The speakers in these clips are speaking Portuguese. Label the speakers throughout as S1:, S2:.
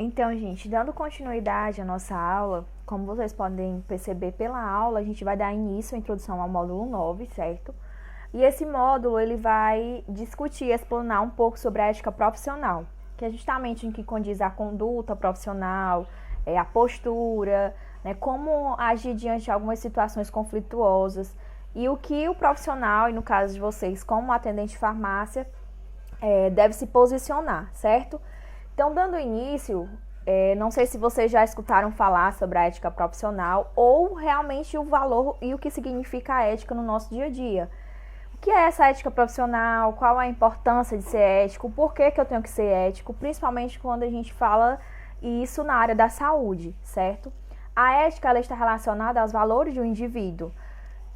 S1: Então, gente, dando continuidade à nossa aula, como vocês podem perceber pela aula, a gente vai dar início à introdução ao módulo 9, certo? E esse módulo, ele vai discutir, explanar um pouco sobre a ética profissional, que é justamente em que condiz a conduta profissional, a postura, né, como agir diante de algumas situações conflituosas e o que o profissional, e no caso de vocês, como atendente de farmácia, deve se posicionar, certo? Então, dando início, não sei se vocês já escutaram falar sobre a ética profissional ou realmente o valor e o que significa a ética no nosso dia a dia. O que é essa ética profissional? Qual a importância de ser ético? Por que eu tenho que ser ético? Principalmente quando a gente fala isso na área da saúde, certo? A ética ela está relacionada aos valores do indivíduo.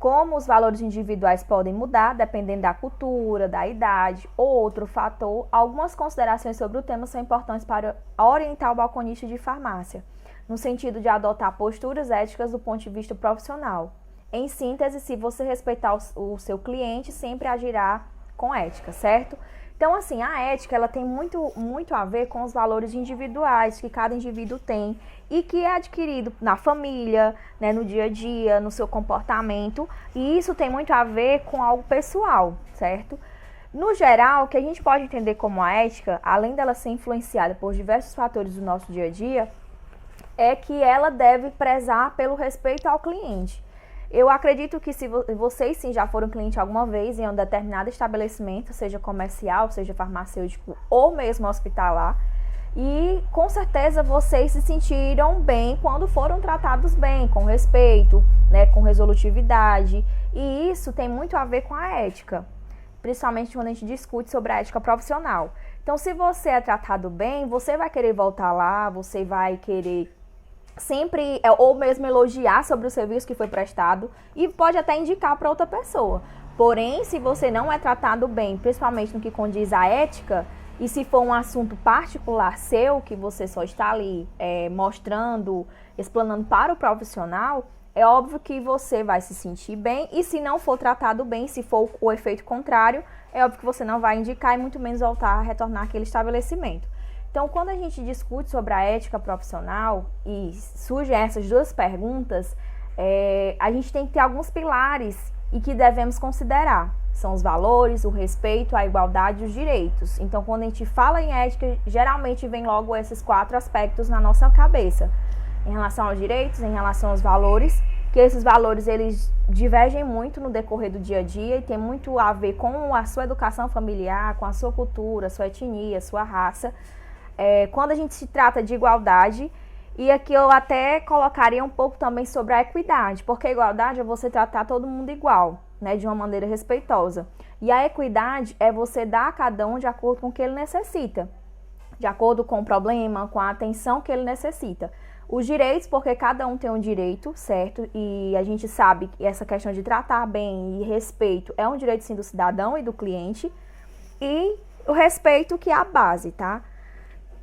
S1: Como os valores individuais podem mudar dependendo da cultura, da idade ou outro fator, algumas considerações sobre o tema são importantes para orientar o balconista de farmácia, no sentido de adotar posturas éticas do ponto de vista profissional. Em síntese, se você respeitar o seu cliente, sempre agirá com ética, certo? Então, assim, a ética ela tem muito a ver com os valores individuais que cada indivíduo tem e que é adquirido na família, né, no dia a dia, no seu comportamento. E isso tem muito a ver com algo pessoal, certo? No geral, o que a gente pode entender como a ética, além dela ser influenciada por diversos fatores do nosso dia a dia, é que ela deve prezar pelo respeito ao cliente. Eu acredito que se vocês sim já foram cliente alguma vez em um determinado estabelecimento, seja comercial, seja farmacêutico ou mesmo hospitalar, e com certeza vocês se sentiram bem quando foram tratados bem, com respeito, né, com resolutividade, e isso tem muito a ver com a ética, principalmente quando a gente discute sobre a ética profissional. Então, se você é tratado bem, você vai querer voltar lá, você vai querer sempre, ou mesmo elogiar sobre o serviço que foi prestado e pode até indicar para outra pessoa. Porém, se você não é tratado bem, principalmente no que condiz à ética, e se for um assunto particular seu, que você só está ali mostrando, explanando para o profissional, é óbvio que você vai se sentir bem, e se não for tratado bem, se for o efeito contrário, é óbvio que você não vai indicar e muito menos voltar a retornar àquele estabelecimento. Então, quando a gente discute sobre a ética profissional e surgem essas duas perguntas, a gente tem que ter alguns pilares e que devemos considerar. São os valores, o respeito, a igualdade e os direitos. Então, quando a gente fala em ética, geralmente vem logo esses 4 aspectos na nossa cabeça. Em relação aos direitos, em relação aos valores, que esses valores eles divergem muito no decorrer do dia a dia e tem muito a ver com a sua educação familiar, com a sua cultura, sua etnia, sua raça. Quando a gente se trata de igualdade, e aqui eu até colocaria um pouco também sobre a equidade, porque a igualdade é você tratar todo mundo igual, né, de uma maneira respeitosa. E a equidade é você dar a cada um de acordo com o que ele necessita, de acordo com o problema, com a atenção que ele necessita. Os direitos, porque cada um tem um direito, certo? E a gente sabe que essa questão de tratar bem e respeito é um direito sim do cidadão e do cliente. E o respeito que é a base, tá?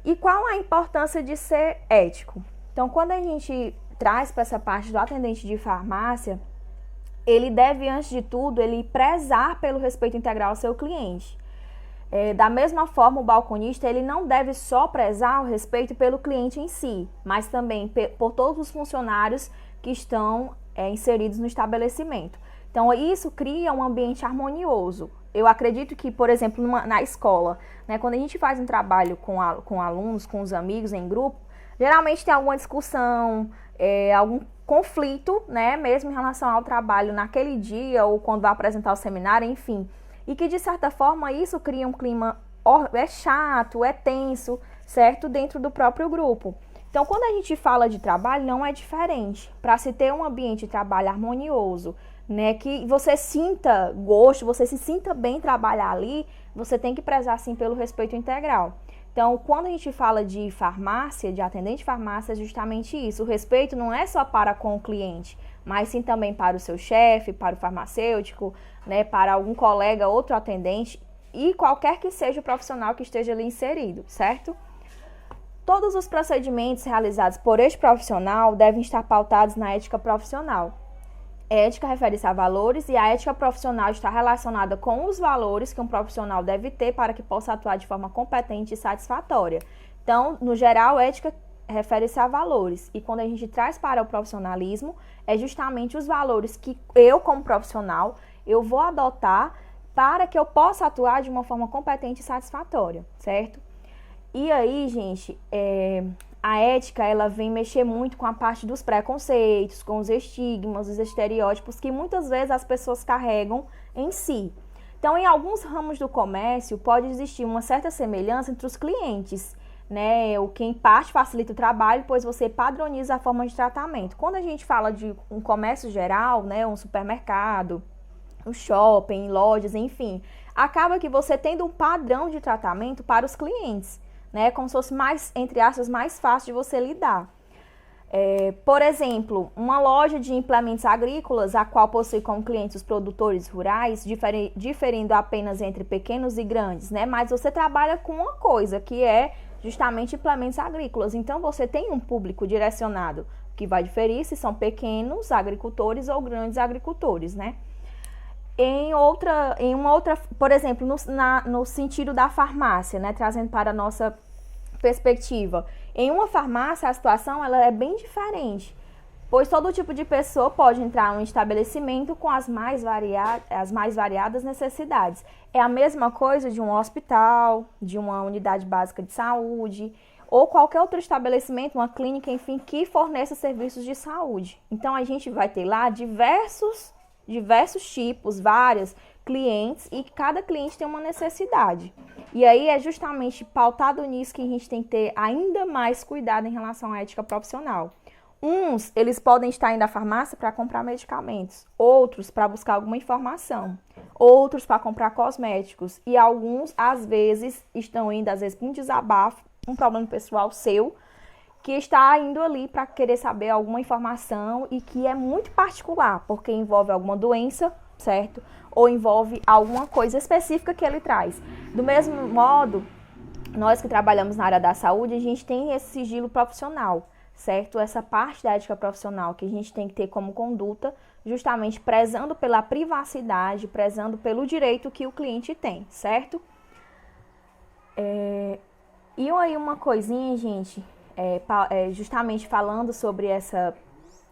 S1: E qual a importância de ser ético? Então, quando a gente traz para essa parte do atendente de farmácia, ele deve, antes de tudo, ele prezar pelo respeito integral ao seu cliente. Da mesma forma, o balconista, ele não deve só prezar o respeito pelo cliente em si, mas também por todos os funcionários que estão inseridos no estabelecimento. Então, isso cria um ambiente harmonioso. Eu acredito que, por exemplo, na escola, né, quando a gente faz um trabalho com alunos, com os amigos em grupo, geralmente tem alguma discussão, algum conflito, né, mesmo em relação ao trabalho naquele dia ou quando vai apresentar o seminário, enfim. E que, de certa forma, isso cria um clima chato, tenso, certo? Dentro do próprio grupo. Então, quando a gente fala de trabalho, não é diferente. Para se ter um ambiente de trabalho harmonioso, né, que você sinta gosto, você se sinta bem trabalhar ali, você tem que prezar sim pelo respeito integral. Então, quando a gente fala de farmácia, de atendente de farmácia, é justamente isso. O respeito não é só para com o cliente, mas sim também para o seu chefe, para o farmacêutico, né, para algum colega, outro atendente e qualquer que seja o profissional que esteja ali inserido, certo? Todos os procedimentos realizados por este profissional devem estar pautados na ética profissional. Ética refere-se a valores e a ética profissional está relacionada com os valores que um profissional deve ter para que possa atuar de forma competente e satisfatória. Então, no geral, ética refere-se a valores. E quando a gente traz para o profissionalismo, é justamente os valores que eu, como profissional, eu vou adotar para que eu possa atuar de uma forma competente e satisfatória, certo? E aí, gente, a ética, ela vem mexer muito com a parte dos preconceitos, com os estigmas, os estereótipos que muitas vezes as pessoas carregam em si. Então, em alguns ramos do comércio, pode existir uma certa semelhança entre os clientes, né? O que em parte facilita o trabalho, pois você padroniza a forma de tratamento. Quando a gente fala de um comércio geral, né, um supermercado, um shopping, lojas, enfim, acaba que você tendo um padrão de tratamento para os clientes, né? Como se fosse mais, entre aspas, mais fácil de você lidar. Por exemplo, uma loja de implementos agrícolas, a qual possui como clientes os produtores rurais, diferindo apenas entre pequenos e grandes, né? Mas você trabalha com uma coisa, que é justamente implementos agrícolas. Então, você tem um público direcionado, que vai diferir se são pequenos agricultores ou grandes agricultores, né? Por exemplo, no sentido da farmácia, né, trazendo para a nossa perspectiva, em uma farmácia a situação ela é bem diferente, pois todo tipo de pessoa pode entrar em um estabelecimento com as mais variadas necessidades. É a mesma coisa de um hospital, de uma unidade básica de saúde, ou qualquer outro estabelecimento, uma clínica, enfim, que forneça serviços de saúde. Então, a gente vai ter lá diversos tipos, vários clientes, e cada cliente tem uma necessidade. E aí é justamente pautado nisso que a gente tem que ter ainda mais cuidado em relação à ética profissional. Uns, eles podem estar indo à farmácia para comprar medicamentos, outros para buscar alguma informação, outros para comprar cosméticos, e alguns, às vezes, estão indo, às vezes, para um desabafo, um problema pessoal seu, que está indo ali para querer saber alguma informação e que é muito particular, porque envolve alguma doença, certo? Ou envolve alguma coisa específica que ele traz. Do mesmo modo, nós que trabalhamos na área da saúde, a gente tem esse sigilo profissional, certo? Essa parte da ética profissional que a gente tem que ter como conduta, justamente prezando pela privacidade, prezando pelo direito que o cliente tem, certo? E aí uma coisinha, gente, justamente falando sobre essa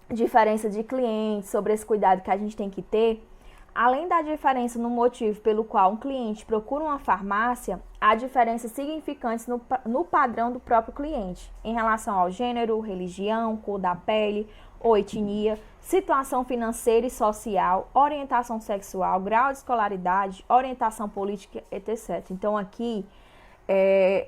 S1: diferença de clientes, sobre esse cuidado que a gente tem que ter, além da diferença no motivo pelo qual um cliente procura uma farmácia, há diferenças significantes no padrão do próprio cliente, em relação ao gênero, religião, cor da pele ou etnia, situação financeira e social, orientação sexual, grau de escolaridade, orientação política, etc. Então aqui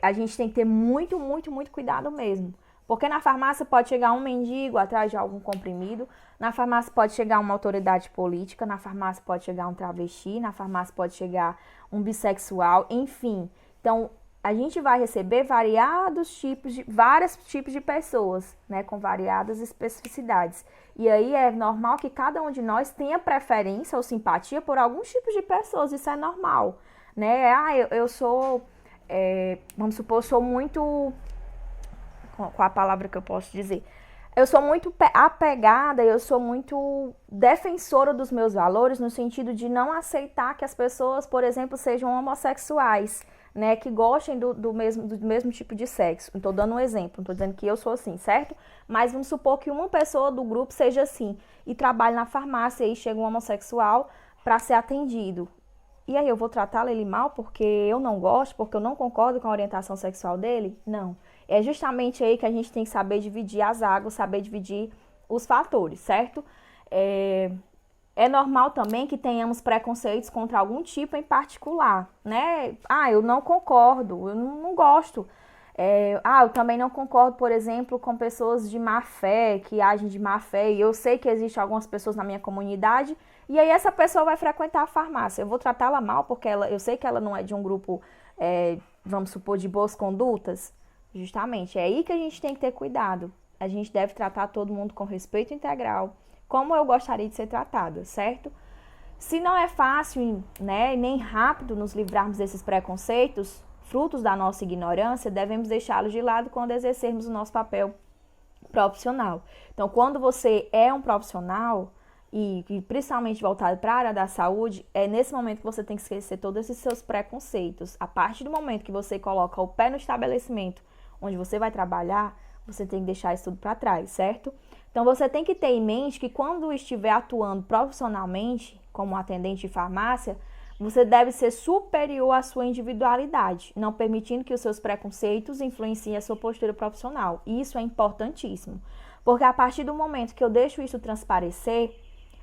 S1: a gente tem que ter muito, muito, muito cuidado mesmo. Porque na farmácia pode chegar um mendigo atrás de algum comprimido, na farmácia pode chegar uma autoridade política, na farmácia pode chegar um travesti, na farmácia pode chegar um bissexual, enfim. Então, a gente vai receber vários tipos de pessoas, né, com variadas especificidades. E aí é normal que cada um de nós tenha preferência ou simpatia por alguns tipos de pessoas, isso é normal, né? Eu sou... vamos supor, eu sou muito, qual a palavra que eu posso dizer? Eu sou muito apegada, eu sou muito defensora dos meus valores, no sentido de não aceitar que as pessoas, por exemplo, sejam homossexuais, né, que gostem do mesmo tipo de sexo. Não estou dando um exemplo, não estou dizendo que eu sou assim, certo? Mas vamos supor que uma pessoa do grupo seja assim, e trabalhe na farmácia e chega um homossexual para ser atendido. E aí eu vou tratá-lo ele mal porque eu não gosto, porque eu não concordo com a orientação sexual dele? Não. É justamente aí que a gente tem que saber dividir as águas, saber dividir os fatores, certo? É normal também que tenhamos preconceitos contra algum tipo em particular, né? Eu não concordo, eu não gosto. Eu também não concordo, por exemplo, com pessoas de má fé, que agem de má fé, e eu sei que existem algumas pessoas na minha comunidade, e aí essa pessoa vai frequentar a farmácia. Eu vou tratá-la mal porque eu sei que ela não é de um grupo, vamos supor, de boas condutas. Justamente, é aí que a gente tem que ter cuidado. A gente deve tratar todo mundo com respeito integral, como eu gostaria de ser tratada, certo? Se não é fácil, né, nem rápido nos livrarmos desses preconceitos, frutos da nossa ignorância, devemos deixá-los de lado quando exercermos o nosso papel profissional. Então, quando você é um profissional, e principalmente voltado para a área da saúde, é nesse momento que você tem que esquecer todos esses seus preconceitos. A partir do momento que você coloca o pé no estabelecimento onde você vai trabalhar, você tem que deixar isso tudo para trás, certo? Então, você tem que ter em mente que quando estiver atuando profissionalmente, como atendente de farmácia, você deve ser superior à sua individualidade, não permitindo que os seus preconceitos influenciem a sua postura profissional. Isso é importantíssimo, porque a partir do momento que eu deixo isso transparecer,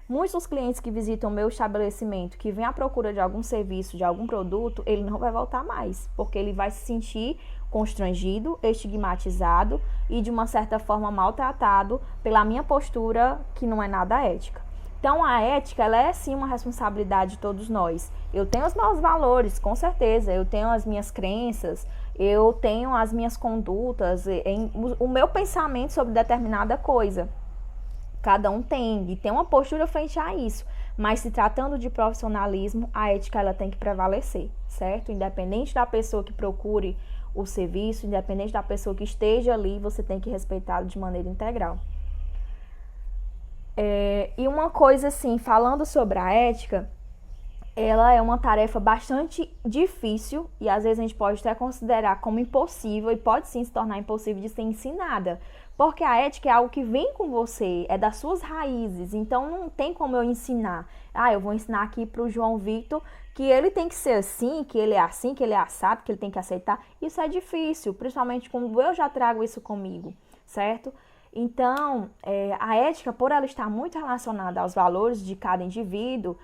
S1: muitos dos clientes que visitam o meu estabelecimento, que vêm à procura de algum serviço, de algum produto, ele não vai voltar mais, porque ele vai se sentir constrangido, estigmatizado e de uma certa forma maltratado pela minha postura que não é nada ética. Então, a ética, ela é sim uma responsabilidade de todos nós. Eu tenho os meus valores, com certeza, eu tenho as minhas crenças, eu tenho as minhas condutas, o meu pensamento sobre determinada coisa. Cada um tem, e tem uma postura frente a isso. Mas se tratando de profissionalismo, a ética ela tem que prevalecer, certo? Independente da pessoa que procure o serviço, independente da pessoa que esteja ali, você tem que respeitá-lo de maneira integral. E uma coisa assim, falando sobre a ética, ela é uma tarefa bastante difícil e às vezes a gente pode até considerar como impossível e pode sim se tornar impossível de ser ensinada, porque a ética é algo que vem com você, é das suas raízes, então não tem como eu ensinar. Eu vou ensinar aqui para o João Victor que ele tem que ser assim, que ele é assim, que ele é assado, que ele tem que aceitar. Isso é difícil, principalmente quando eu já trago isso comigo, certo? Então, a ética, por ela estar muito relacionada aos valores de cada indivíduo,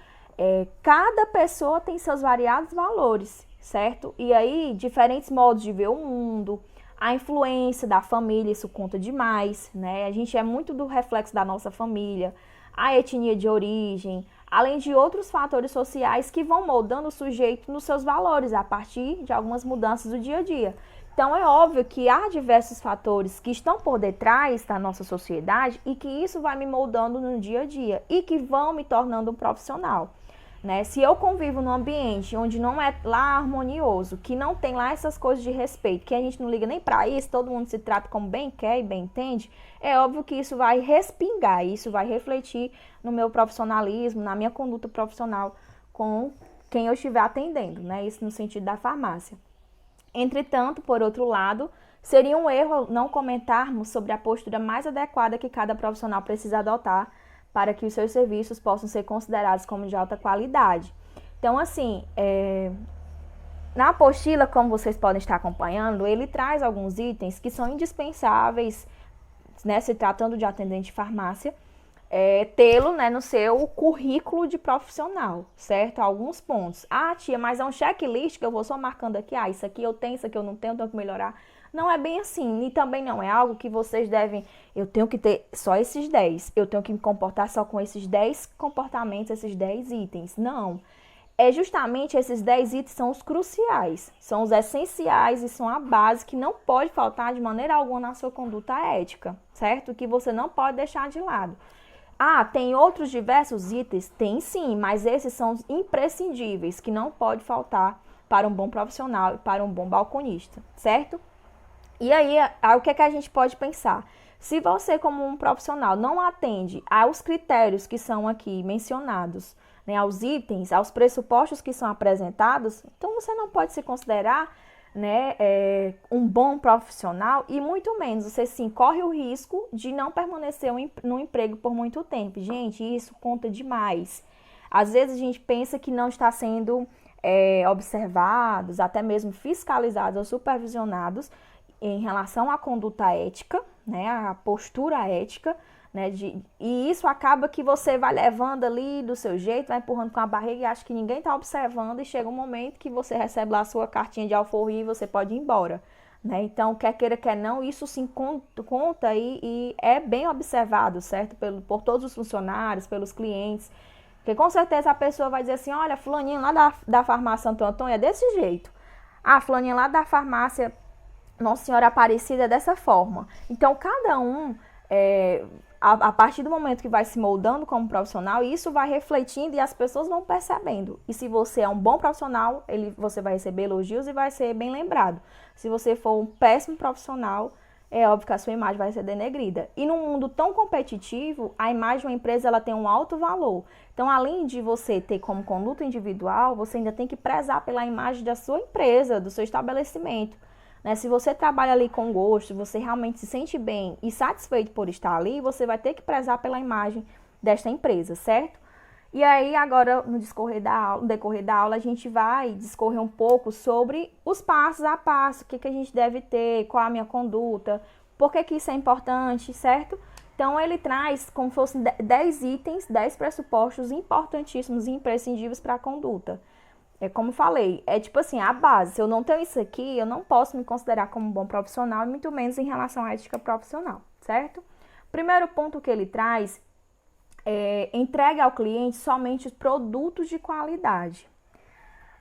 S1: cada pessoa tem seus variados valores, certo? E aí, diferentes modos de ver o mundo, a influência da família, isso conta demais, né? A gente é muito do reflexo da nossa família, a etnia de origem, além de outros fatores sociais que vão moldando o sujeito nos seus valores a partir de algumas mudanças do dia a dia. Então, é óbvio que há diversos fatores que estão por detrás da nossa sociedade e que isso vai me moldando no dia a dia e que vão me tornando um profissional, né? Se eu convivo num ambiente onde não é lá harmonioso, que não tem lá essas coisas de respeito, que a gente não liga nem para isso, todo mundo se trata como bem quer e bem entende, é óbvio que isso vai respingar, isso vai refletir no meu profissionalismo, na minha conduta profissional com quem eu estiver atendendo, né? Isso no sentido da farmácia. Entretanto, por outro lado, seria um erro não comentarmos sobre a postura mais adequada que cada profissional precisa adotar para que os seus serviços possam ser considerados como de alta qualidade. Então, assim, na apostila, como vocês podem estar acompanhando, ele traz alguns itens que são indispensáveis, né, se tratando de atendente de farmácia, tê-lo, né, no seu currículo de profissional, certo? Alguns pontos. Tia, mas é um checklist que eu vou só marcando aqui, isso aqui eu tenho, isso aqui eu não tenho que melhorar. Não é bem assim, e também não é algo que vocês devem, eu tenho que ter só esses 10, eu tenho que me comportar só com esses 10 comportamentos, esses 10 itens. Não, justamente esses 10 itens são os cruciais, são os essenciais e são a base que não pode faltar de maneira alguma na sua conduta ética, certo? Que você não pode deixar de lado. Tem outros diversos itens? Tem sim, mas esses são os imprescindíveis, que não pode faltar para um bom profissional e para um bom balconista, certo? E aí, o que é que a gente pode pensar? Se você, como um profissional, não atende aos critérios que são aqui mencionados, né, aos itens, aos pressupostos que são apresentados, então você não pode se considerar, né, um bom profissional e muito menos, você sim corre o risco de não permanecer no emprego por muito tempo. Gente, isso conta demais. Às vezes a gente pensa que não está sendo observados, até mesmo fiscalizados ou supervisionados em relação à conduta ética, né, à postura ética, né, e isso acaba que você vai levando ali do seu jeito, vai empurrando com a barriga e acha que ninguém está observando e chega um momento que você recebe lá a sua cartinha de alforria e você pode ir embora, né? Então, quer queira, quer não, isso sim conta e é bem observado, certo? Por todos os funcionários, pelos clientes, porque com certeza a pessoa vai dizer assim, olha, fulaninho lá da farmácia Santo Antônio é desse jeito. Fulaninho lá da farmácia Nossa Senhora Aparecida é dessa forma. Então, cada um, a partir do momento que vai se moldando como profissional, isso vai refletindo e as pessoas vão percebendo. E se você é um bom profissional, você vai receber elogios e vai ser bem lembrado. Se você for um péssimo profissional, é óbvio que a sua imagem vai ser denegrida. E num mundo tão competitivo, a imagem de uma empresa ela tem um alto valor. Então, além de você ter como conduta individual, você ainda tem que prezar pela imagem da sua empresa, do seu estabelecimento. né? Se você trabalha ali com gosto, você realmente se sente bem e satisfeito por estar ali, você vai ter que prezar pela imagem desta empresa, certo? E aí, agora, no decorrer da aula, a gente vai discorrer um pouco sobre os passos a passo, o que a gente deve ter, qual a minha conduta, por que isso é importante, certo? Então, ele traz como se fossem 10 itens, 10 pressupostos importantíssimos e imprescindíveis para a conduta. É como falei, é tipo assim, a base. Se eu não tenho isso aqui, eu não posso me considerar como um bom profissional, e muito menos em relação à ética profissional, certo? Primeiro ponto que ele traz entregue ao cliente somente os produtos de qualidade.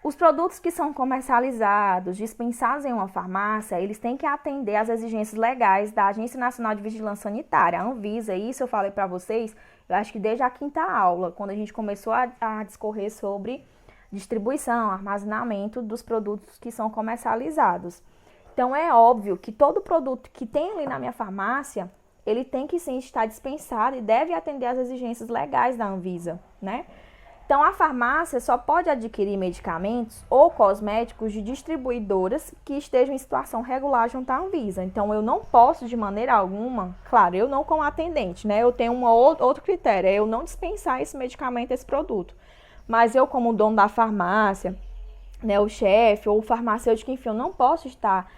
S1: Os produtos que são comercializados, dispensados em uma farmácia, eles têm que atender às exigências legais da Agência Nacional de Vigilância Sanitária, a Anvisa. Isso eu falei para vocês, eu acho que desde a quinta aula, quando a gente começou a discorrer sobre distribuição, armazenamento dos produtos que são comercializados. Então, é óbvio que todo produto que tem ali na minha farmácia, ele tem que sim estar dispensado e deve atender às exigências legais da Anvisa, né? Então, a farmácia só pode adquirir medicamentos ou cosméticos de distribuidoras que estejam em situação regular junto à Anvisa. Então, eu não posso, de maneira alguma, claro, eu não como atendente, né? Eu tenho outro critério, é eu não dispensar esse medicamento, esse produto. Mas eu, como dono da farmácia, né, o chefe ou o farmacêutico, enfim, eu não posso estar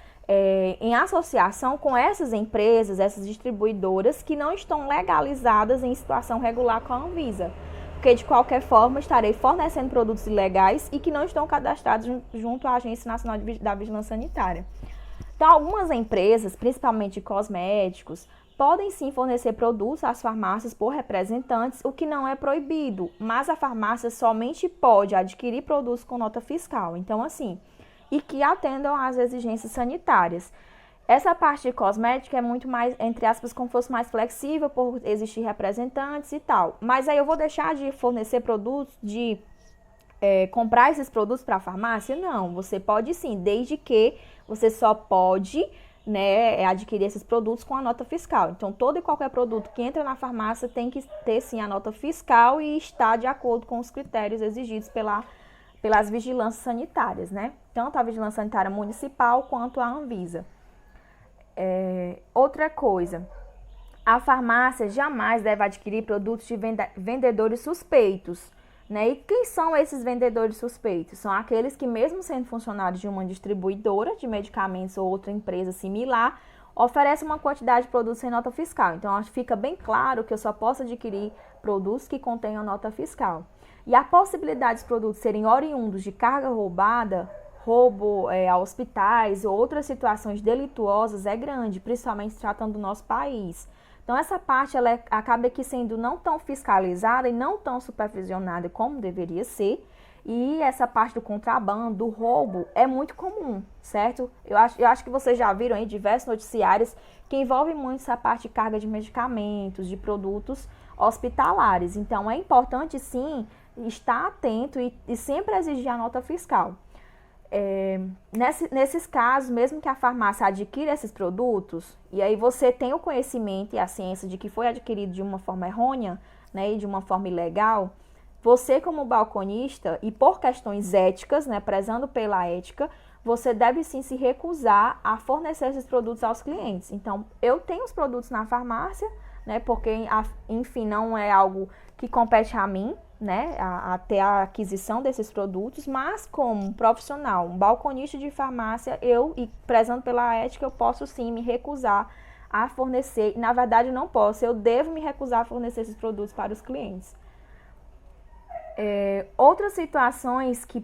S1: em associação com essas empresas, essas distribuidoras que não estão legalizadas em situação regular com a Anvisa. Porque, de qualquer forma, estarei fornecendo produtos ilegais e que não estão cadastrados junto à Agência Nacional da Vigilância Sanitária. Então, algumas empresas, principalmente cosméticos, podem sim fornecer produtos às farmácias por representantes, o que não é proibido, mas a farmácia somente pode adquirir produtos com nota fiscal. Então, assim, e que atendam às exigências sanitárias. Essa parte de cosmética é muito mais, entre aspas, como fosse mais flexível por existir representantes e tal. Mas aí eu vou deixar de fornecer produtos, de comprar esses produtos para a farmácia? Não, você pode sim, desde que você só pode, né, adquirir esses produtos com a nota fiscal. Então, todo e qualquer produto que entra na farmácia tem que ter sim a nota fiscal e estar de acordo com os critérios exigidos pelas vigilâncias sanitárias, né? Tanto a vigilância sanitária municipal quanto a Anvisa. Outra coisa, a farmácia jamais deve adquirir produtos de vendedores suspeitos, né? E quem são esses vendedores suspeitos? São aqueles que, mesmo sendo funcionários de uma distribuidora de medicamentos ou outra empresa similar, oferecem uma quantidade de produtos sem nota fiscal. Então, acho que fica bem claro que eu só posso adquirir produtos que contenham nota fiscal. E a possibilidade dos produtos serem oriundos de carga roubada, roubo a hospitais ou outras situações delituosas é grande, principalmente tratando do nosso país. Então, essa parte ela acaba aqui sendo não tão fiscalizada e não tão supervisionada como deveria ser. E essa parte do contrabando, do roubo, é muito comum, certo? Eu acho que vocês já viram aí diversos noticiários que envolvem muito essa parte de carga de medicamentos, de produtos hospitalares. Então, é importante, sim, estar atento e sempre exigir a nota fiscal. Nesses casos, mesmo que a farmácia adquira esses produtos, e aí você tem o conhecimento e a ciência de que foi adquirido de uma forma errônea, né, e de uma forma ilegal, você como balconista, e por questões éticas, né, prezando pela ética, você deve sim se recusar a fornecer esses produtos aos clientes. Então, eu tenho os produtos na farmácia, né, porque, enfim, não é algo que compete a mim, né, a ter a aquisição desses produtos, mas como profissional, um balconista de farmácia, e prezando pela ética, eu posso sim me recusar a fornecer, na verdade não posso, eu devo me recusar a fornecer esses produtos para os clientes. Outras situações que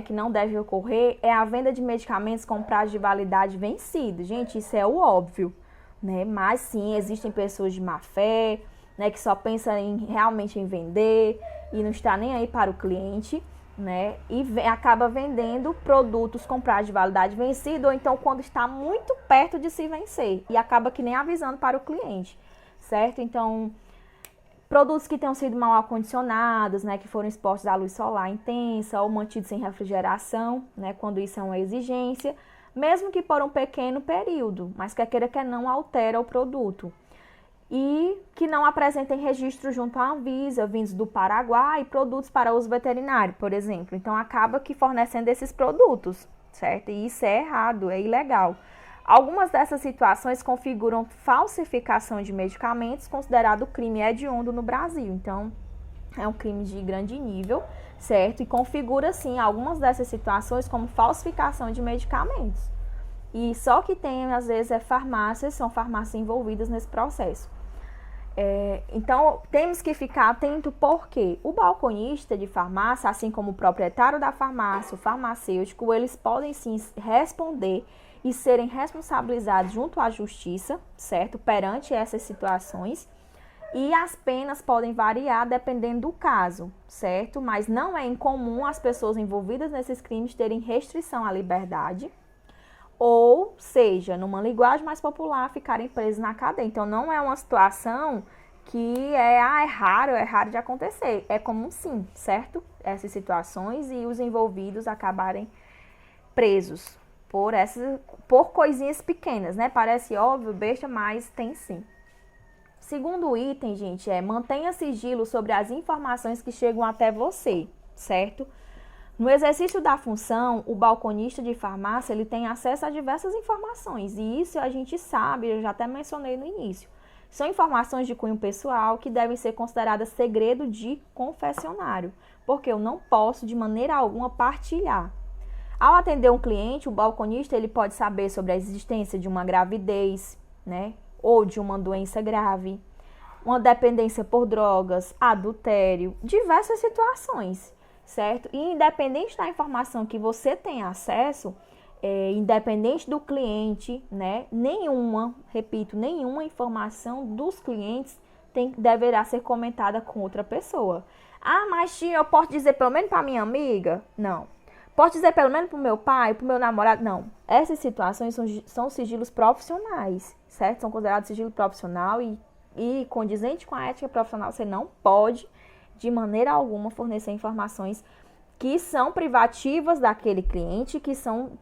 S1: não devem ocorrer é a venda de medicamentos com prazo de validade vencido. Gente, isso é o óbvio, né, mas sim, existem pessoas de má fé, né, que só pensa realmente em vender e não está nem aí para o cliente, né, e acaba vendendo produtos com prazo de validade vencido, ou então quando está muito perto de se vencer, e acaba que nem avisando para o cliente, certo? Então, produtos que tenham sido mal acondicionados, né, que foram expostos à luz solar intensa ou mantidos sem refrigeração, né, quando isso é uma exigência, mesmo que por um pequeno período, mas quer queira que não altera o produto. E que não apresentem registro junto à Anvisa, vindos do Paraguai, e produtos para uso veterinário, por exemplo. Então, acaba que fornecendo esses produtos, certo? E isso é errado, é ilegal. Algumas dessas situações configuram falsificação de medicamentos, considerado crime hediondo no Brasil. Então, é um crime de grande nível, certo? E configura, sim, algumas dessas situações como falsificação de medicamentos. E só que tem, às vezes, são farmácias envolvidas nesse processo. Então, temos que ficar atento porque o balconista de farmácia, assim como o proprietário da farmácia, o farmacêutico, eles podem, sim, responder e serem responsabilizados junto à justiça, certo? Perante essas situações. E as penas podem variar dependendo do caso, certo? Mas não é incomum as pessoas envolvidas nesses crimes terem restrição à liberdade, ou seja, numa linguagem mais popular, ficarem presos na cadeia. Então, não é uma situação que é raro de acontecer. É comum sim, certo? Essas situações e os envolvidos acabarem presos por coisinhas pequenas, né? Parece óbvio, besta, mas tem sim. Segundo item, gente, mantenha sigilo sobre as informações que chegam até você, certo? No exercício da função, o balconista de farmácia ele tem acesso a diversas informações, e isso a gente sabe, eu já até mencionei no início. São informações de cunho pessoal que devem ser consideradas segredo de confessionário, porque eu não posso de maneira alguma partilhar. Ao atender um cliente, o balconista ele pode saber sobre a existência de uma gravidez, né, ou de uma doença grave, uma dependência por drogas, adultério, diversas situações, certo? E independente da informação que você tem acesso, independente do cliente, né, nenhuma informação dos clientes deverá ser comentada com outra pessoa. Ah, mas tia, eu posso dizer pelo menos para minha amiga? Não. Posso dizer pelo menos para o meu pai, para o meu namorado? Não. Essas situações são sigilos profissionais, certo? São considerados sigilo profissional e condizente com a ética profissional. Você não pode, de maneira alguma, fornecer informações que são privativas daquele cliente, que são,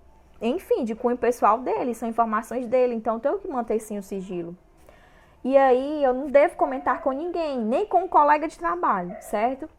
S1: enfim, de cunho pessoal dele, são informações dele. Então, eu tenho que manter, sim, o sigilo. E aí, eu não devo comentar com ninguém, nem com um colega de trabalho, certo?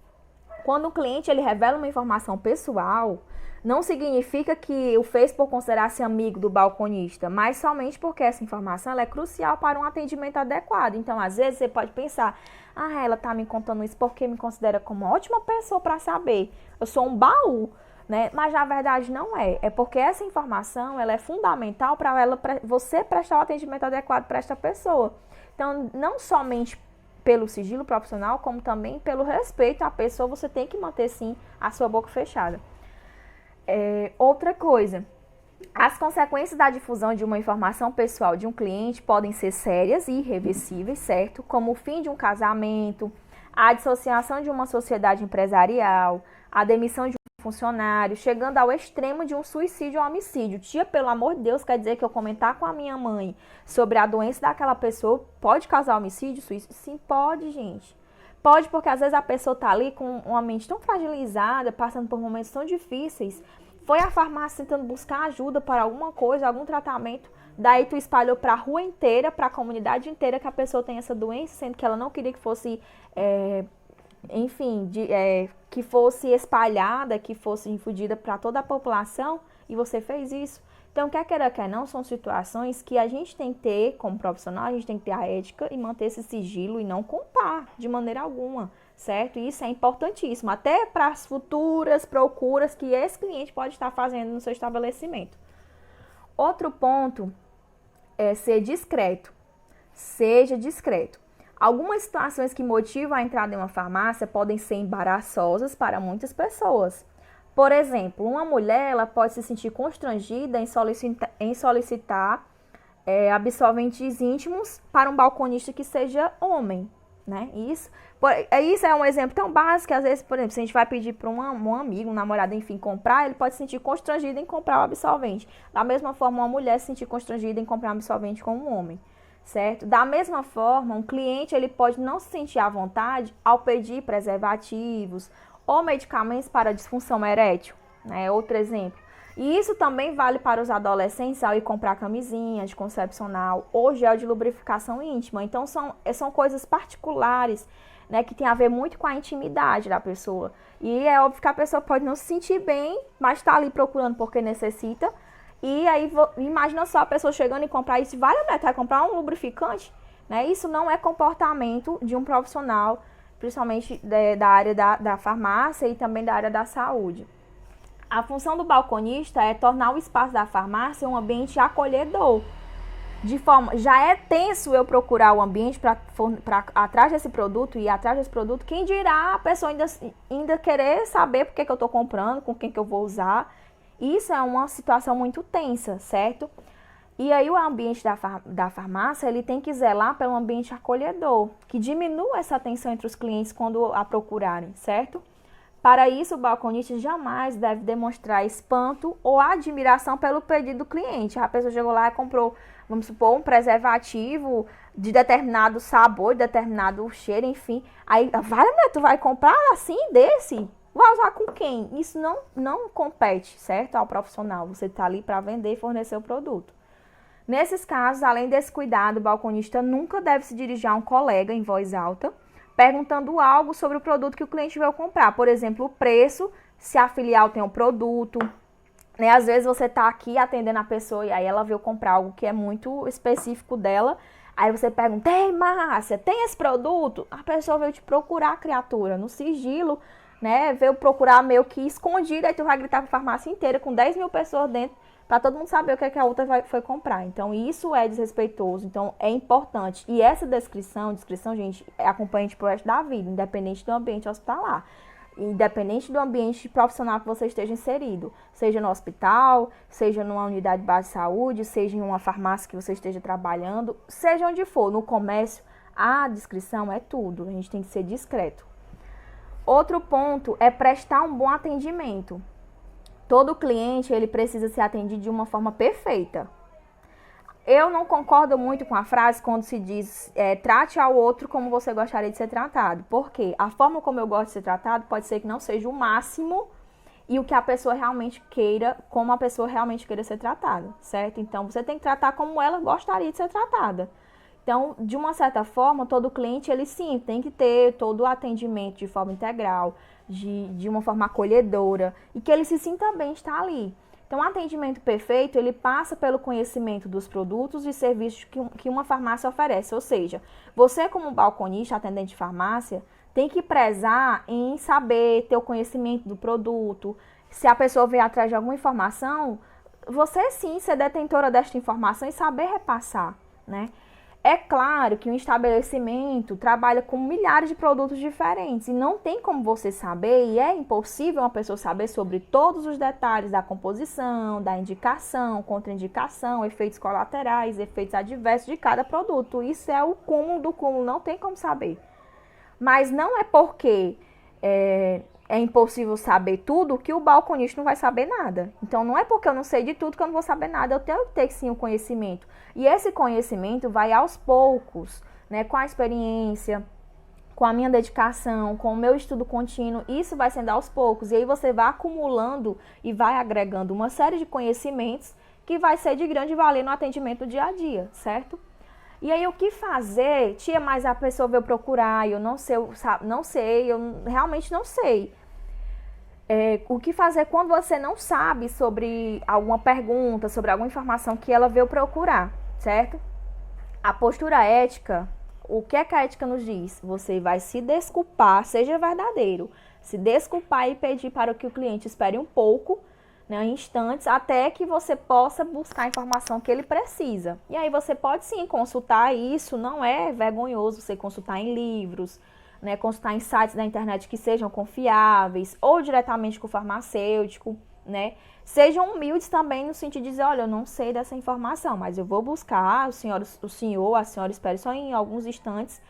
S1: Quando o cliente ele revela uma informação pessoal, não significa que o fez por considerar-se amigo do balconista, mas somente porque essa informação ela é crucial para um atendimento adequado. Então, às vezes, você pode pensar, ela está me contando isso porque me considera como uma ótima pessoa para saber. Eu sou um baú, né? Mas, na verdade, não é. É porque essa informação ela é fundamental para você prestar o atendimento adequado para esta pessoa. Então, não somente pelo sigilo profissional, como também pelo respeito à pessoa, você tem que manter, sim, a sua boca fechada. Outra coisa, as consequências da difusão de uma informação pessoal de um cliente podem ser sérias e irreversíveis, certo? Como o fim de um casamento, a dissociação de uma sociedade empresarial, a demissão de um funcionário, chegando ao extremo de um suicídio ou homicídio. Tia, pelo amor de Deus, quer dizer que eu comentar com a minha mãe sobre a doença daquela pessoa pode causar homicídio, suicídio? Sim, pode, gente. Pode, porque às vezes a pessoa tá ali com uma mente tão fragilizada, passando por momentos tão difíceis, foi à farmácia tentando buscar ajuda para alguma coisa, algum tratamento, daí tu espalhou para a rua inteira, para a comunidade inteira que a pessoa tem essa doença, sendo que ela não queria que fosse, que fosse espalhada, que fosse difundida para toda a população, e você fez isso. Então, quer queira, quer não, são situações que a gente tem que ter, como profissional, a gente tem que ter a ética e manter esse sigilo e não contar de maneira alguma, certo? E isso é importantíssimo, até para as futuras procuras que esse cliente pode estar fazendo no seu estabelecimento. Outro ponto é ser discreto. Seja discreto. Algumas situações que motivam a entrada em uma farmácia podem ser embaraçosas para muitas pessoas. Por exemplo, uma mulher ela pode se sentir constrangida em solicitar absorventes íntimos para um balconista que seja homem, né? Isso é um exemplo tão básico que às vezes, por exemplo, se a gente vai pedir para um amigo, um namorado, enfim, comprar, ele pode se sentir constrangido em comprar o absorvente. Da mesma forma, uma mulher se sentir constrangida em comprar um absorvente com um homem, certo? Da mesma forma, um cliente ele pode não se sentir à vontade ao pedir preservativos ou medicamentos para disfunção erétil, né? Outro exemplo. E isso também vale para os adolescentes ao ir comprar camisinha anticoncepcional ou gel de lubrificação íntima. Então, são coisas particulares, né, que tem a ver muito com a intimidade da pessoa. E é óbvio que a pessoa pode não se sentir bem, mas está ali procurando porque necessita. E aí, imagina só a pessoa chegando e comprar isso, vale a pena, vai comprar um lubrificante, né? Isso não é comportamento de um profissional, principalmente da área da farmácia e também da área da saúde. A função do balconista é tornar o espaço da farmácia um ambiente acolhedor. De forma, já é tenso eu procurar o ambiente para atrás desse produto e atrás desse produto, quem dirá a pessoa ainda querer saber por que eu estou comprando, com quem que eu vou usar. Isso é uma situação muito tensa, certo? E aí o ambiente da farmácia, ele tem que zelar pelo ambiente acolhedor, que diminua essa tensão entre os clientes quando a procurarem, certo? Para isso, o balconista jamais deve demonstrar espanto ou admiração pelo pedido do cliente. A pessoa chegou lá e comprou, vamos supor, um preservativo de determinado sabor, de determinado cheiro, enfim. Aí, tu vai comprar assim, desse? Vai usar com quem? Isso não compete, certo? Ao profissional. Você está ali para vender e fornecer o produto. Nesses casos, além desse cuidado, o balconista nunca deve se dirigir a um colega em voz alta, perguntando algo sobre o produto que o cliente veio comprar. Por exemplo, o preço, se a filial tem um produto, né? Às vezes você está aqui atendendo a pessoa e aí ela veio comprar algo que é muito específico dela. Aí você pergunta, ei, Márcia, tem esse produto? A pessoa veio te procurar, criatura, no sigilo, né? Veio procurar meio que escondido, aí tu vai gritar para a farmácia inteira com 10 mil pessoas dentro, para todo mundo saber o que, é que a outra foi comprar. Então, isso é desrespeitoso, então é importante. E essa descrição, gente, é acompanhante pro resto da vida, independente do ambiente hospitalar. Independente do ambiente profissional que você esteja inserido. Seja no hospital, seja numa unidade base de saúde, seja em uma farmácia que você esteja trabalhando, seja onde for, no comércio, a descrição é tudo. A gente tem que ser discreto. Outro ponto é prestar um bom atendimento. Todo cliente, ele precisa ser atendido de uma forma perfeita. Eu não concordo muito com a frase quando se diz trate ao outro como você gostaria de ser tratado. Porque a forma como eu gosto de ser tratado pode ser que não seja o máximo e o que a pessoa realmente queira, como a pessoa realmente queira ser tratada, certo? Então, você tem que tratar como ela gostaria de ser tratada. Então, de uma certa forma, todo cliente, ele sim, tem que ter todo o atendimento de forma integral, de uma forma acolhedora, e que ele se sinta bem estar ali. Então, o atendimento perfeito, ele passa pelo conhecimento dos produtos e serviços que uma farmácia oferece. Ou seja, você como balconista, atendente de farmácia, tem que prezar em saber, ter o conhecimento do produto. Se a pessoa vier atrás de alguma informação, você sim ser detentora desta informação e saber repassar, né? É claro que um estabelecimento trabalha com milhares de produtos diferentes e não tem como você saber, e é impossível uma pessoa saber sobre todos os detalhes da composição, da indicação, contraindicação, efeitos colaterais, efeitos adversos de cada produto. Isso é o cúmulo do cúmulo, não tem como saber. Mas não é porque é impossível saber tudo que o balconista não vai saber nada. Então, não é porque eu não sei de tudo que eu não vou saber nada. Eu tenho que ter, sim, o conhecimento. E esse conhecimento vai aos poucos, né, com a experiência, com a minha dedicação, com o meu estudo contínuo. Isso vai sendo aos poucos. E aí você vai acumulando e vai agregando uma série de conhecimentos que vai ser de grande valia no atendimento do dia a dia, certo? E aí, o que fazer? Tia, mas a pessoa veio procurar, eu não sei, eu realmente não sei. O que fazer quando você não sabe sobre alguma pergunta, sobre alguma informação que ela veio procurar, certo? A postura ética, o que é que a ética nos diz? Você vai se desculpar, seja verdadeiro, se desculpar e pedir para que o cliente espere um pouco, né, instantes, até que você possa buscar a informação que ele precisa. E aí você pode sim consultar isso, não é vergonhoso você consultar em livros, né, consultar em sites da internet que sejam confiáveis, ou diretamente com o farmacêutico, né? Sejam humildes também no sentido de dizer, olha, eu não sei dessa informação, mas eu vou buscar, a senhora espere só em alguns instantes,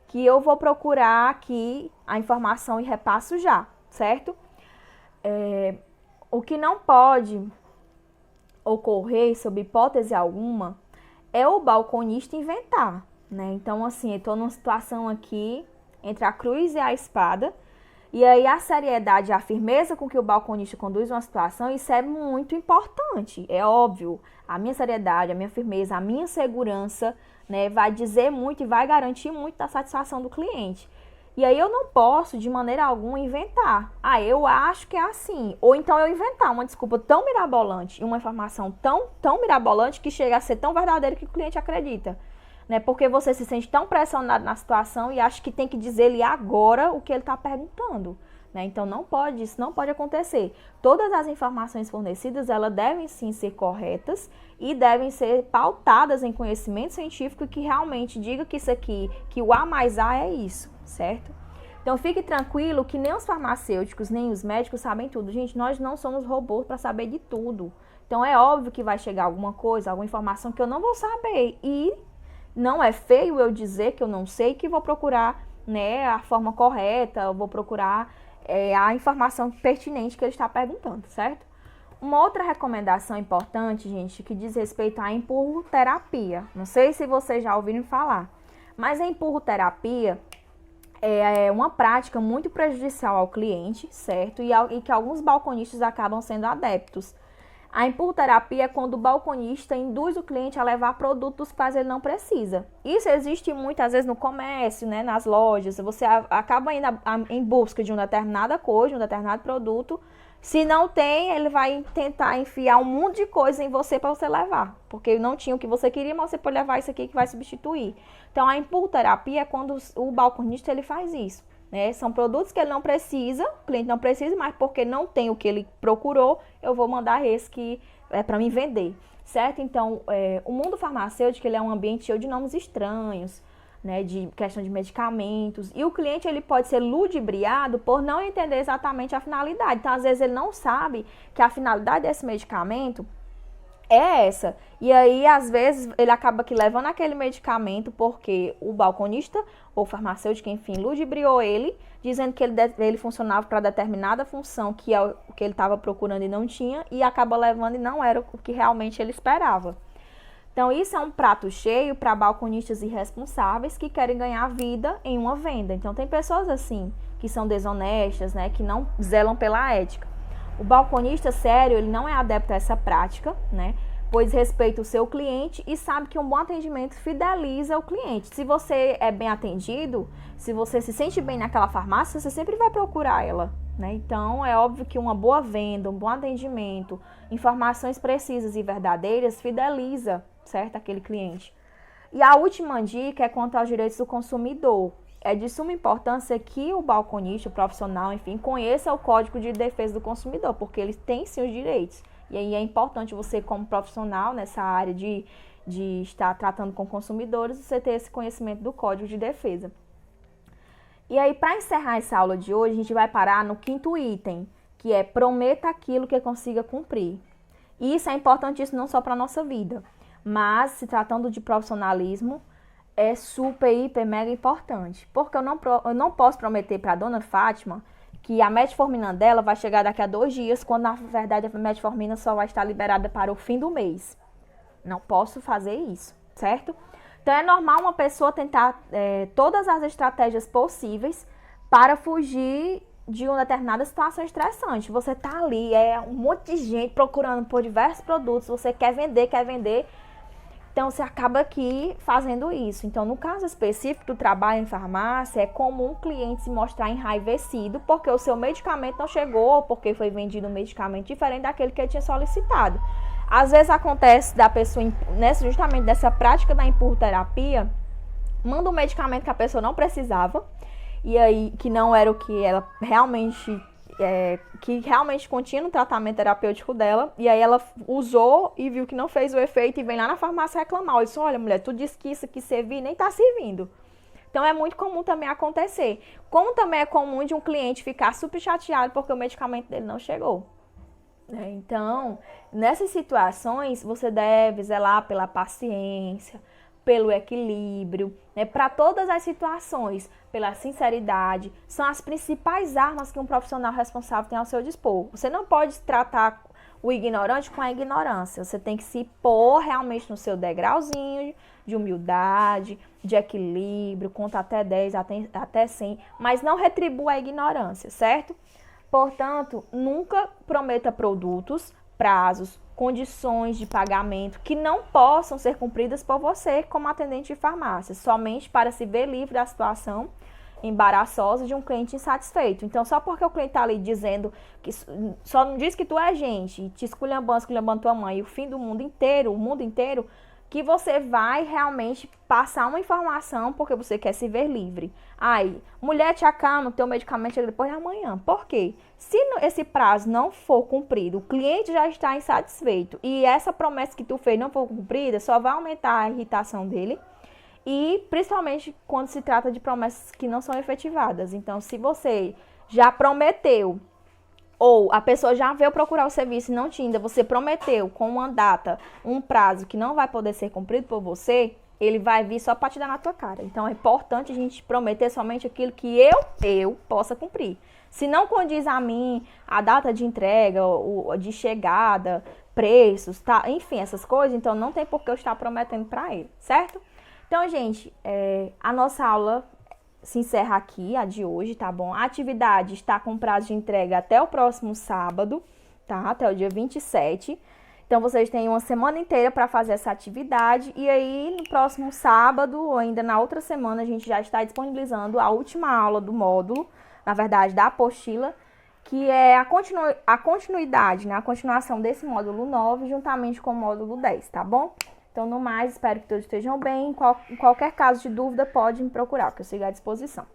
S1: que eu vou procurar aqui a informação e repasso já, certo? O que não pode ocorrer, sob hipótese alguma, é o balconista inventar, né? Então, assim, eu estou numa situação aqui entre a cruz e a espada, e aí a seriedade e a firmeza com que o balconista conduz uma situação, isso é muito importante, é óbvio. A minha seriedade, a minha firmeza, a minha segurança, né, vai dizer muito e vai garantir muito da satisfação do cliente. E aí eu não posso, de maneira alguma, inventar. Ah, eu acho que é assim. Ou então eu inventar uma desculpa tão mirabolante e uma informação tão mirabolante que chega a ser tão verdadeira que o cliente acredita. Né? Porque você se sente tão pressionado na situação e acha que tem que dizer-lhe agora o que ele está perguntando. Né? Então não pode, isso não pode acontecer. Todas as informações fornecidas, elas devem sim ser corretas e devem ser pautadas em conhecimento científico que realmente diga que isso aqui, que o A mais A é isso, certo? Então fique tranquilo que nem os farmacêuticos, nem os médicos sabem tudo. Gente, nós não somos robôs para saber de tudo. Então é óbvio que vai chegar alguma coisa, alguma informação que eu não vou saber. E não é feio eu dizer que eu não sei, que vou procurar, né, a forma correta, eu vou procurar a informação pertinente que ele está perguntando, certo? Uma outra recomendação importante, gente, que diz respeito à empurroterapia. Não sei se vocês já ouviram falar, mas a empurroterapia é uma prática muito prejudicial ao cliente, certo? E que alguns balconistas acabam sendo adeptos. A empurroterapia é quando o balconista induz o cliente a levar produtos dos quais ele não precisa. Isso existe muitas vezes no comércio, né, nas lojas. Você acaba indo em busca de uma determinada coisa, de um determinado produto. Se não tem, ele vai tentar enfiar um monte de coisa em você para você levar. Porque não tinha o que você queria, mas você pode levar isso aqui que vai substituir. Então, a empurroterapia é quando o balconista ele faz isso. Né? São produtos que ele não precisa, o cliente não precisa, mas porque não tem o que ele procurou, eu vou mandar esse que é para mim vender, certo? Então, o mundo farmacêutico ele é um ambiente cheio de nomes estranhos, né, de questão de medicamentos, e o cliente ele pode ser ludibriado por não entender exatamente a finalidade. Então, às vezes, ele não sabe que a finalidade desse medicamento é essa. E aí, às vezes, ele acaba que levando aquele medicamento porque o balconista ou farmacêutico, enfim, ludibriou ele, dizendo que ele funcionava para determinada função que é o que ele estava procurando e não tinha, e acaba levando e não era o que realmente ele esperava. Então, isso é um prato cheio para balconistas irresponsáveis que querem ganhar vida em uma venda. Então, tem pessoas assim, que são desonestas, né, que não zelam pela ética. O balconista sério, ele não é adepto a essa prática, né? Pois respeita o seu cliente e sabe que um bom atendimento fideliza o cliente. Se você é bem atendido, se você se sente bem naquela farmácia, você sempre vai procurar ela, né? Então, é óbvio que uma boa venda, um bom atendimento, informações precisas e verdadeiras fideliza, certo? Aquele cliente. E a última dica é quanto aos direitos do consumidor. É de suma importância que o balconista, o profissional, enfim, conheça o Código de Defesa do Consumidor, porque eles têm sim os direitos. E aí é importante você, como profissional nessa área de estar tratando com consumidores, você ter esse conhecimento do Código de Defesa. E aí, para encerrar essa aula de hoje, a gente vai parar no 5º item, que é prometa aquilo que consiga cumprir. E isso é importantíssimo não só para a nossa vida, mas se tratando de profissionalismo, é super, hiper, mega importante. Porque eu não posso prometer para a dona Fátima que a metformina dela vai chegar daqui a 2 dias, quando na verdade a metformina só vai estar liberada para o fim do mês. Não posso fazer isso, certo? Então é normal uma pessoa tentar todas as estratégias possíveis para fugir de uma determinada situação estressante. Você tá ali, um monte de gente procurando por diversos produtos, você quer vender, então, você acaba aqui fazendo isso. Então, no caso específico do trabalho em farmácia, é comum o cliente se mostrar enraivecido porque o seu medicamento não chegou, porque foi vendido um medicamento diferente daquele que ele tinha solicitado. Às vezes acontece da pessoa, justamente dessa prática da empurroterapia, manda um medicamento que a pessoa não precisava, e aí que não era o que ela realmente que realmente continha no tratamento terapêutico dela, e aí ela usou e viu que não fez o efeito e vem lá na farmácia reclamar. Ela disse, olha mulher, tu disse que isso aqui servia e nem tá servindo. Então é muito comum também acontecer. Como também é comum de um cliente ficar super chateado porque o medicamento dele não chegou. Então, nessas situações, você deve zelar pela paciência, pelo equilíbrio, né? Para todas as situações, pela sinceridade, são as principais armas que um profissional responsável tem ao seu dispor. Você não pode tratar o ignorante com a ignorância, você tem que se pôr realmente no seu degrauzinho de humildade, de equilíbrio, conta até 10, até 100, mas não retribua a ignorância, certo? Portanto, nunca prometa produtos, prazos, condições de pagamento que não possam ser cumpridas por você como atendente de farmácia, somente para se ver livre da situação embaraçosa de um cliente insatisfeito. Então, só porque o cliente tá ali dizendo que só não diz que tu é gente, te esculhambando tua mãe, e o fim do mundo inteiro, o mundo inteiro, que você vai realmente passar uma informação porque você quer se ver livre. Aí, mulher, te acalma, teu medicamento chega depois de amanhã. Por quê? Se esse prazo não for cumprido, o cliente já está insatisfeito e essa promessa que tu fez não for cumprida, só vai aumentar a irritação dele. E principalmente quando se trata de promessas que não são efetivadas. Então, se você já prometeu, ou a pessoa já veio procurar o serviço e não te ainda, você prometeu com uma data, um prazo que não vai poder ser cumprido por você, ele vai vir só para te dar na tua cara. Então, é importante a gente prometer somente aquilo que eu possa cumprir. Se não condiz a mim a data de entrega, de chegada, preços, tá? Enfim, essas coisas, então não tem por que eu estar prometendo para ele, certo? Então, gente, a nossa aula se encerra aqui, a de hoje, tá bom? A atividade está com prazo de entrega até o próximo sábado, tá? Até o dia 27. Então, vocês têm uma semana inteira para fazer essa atividade. E aí, no próximo sábado, ou ainda na outra semana, a gente já está disponibilizando a última aula do módulo, na verdade, da apostila, que é a continuidade, né? A continuação desse módulo 9, juntamente com o módulo 10, tá bom? Então, no mais, espero que todos estejam bem. Em qualquer caso de dúvida, pode me procurar, que eu sigo à disposição.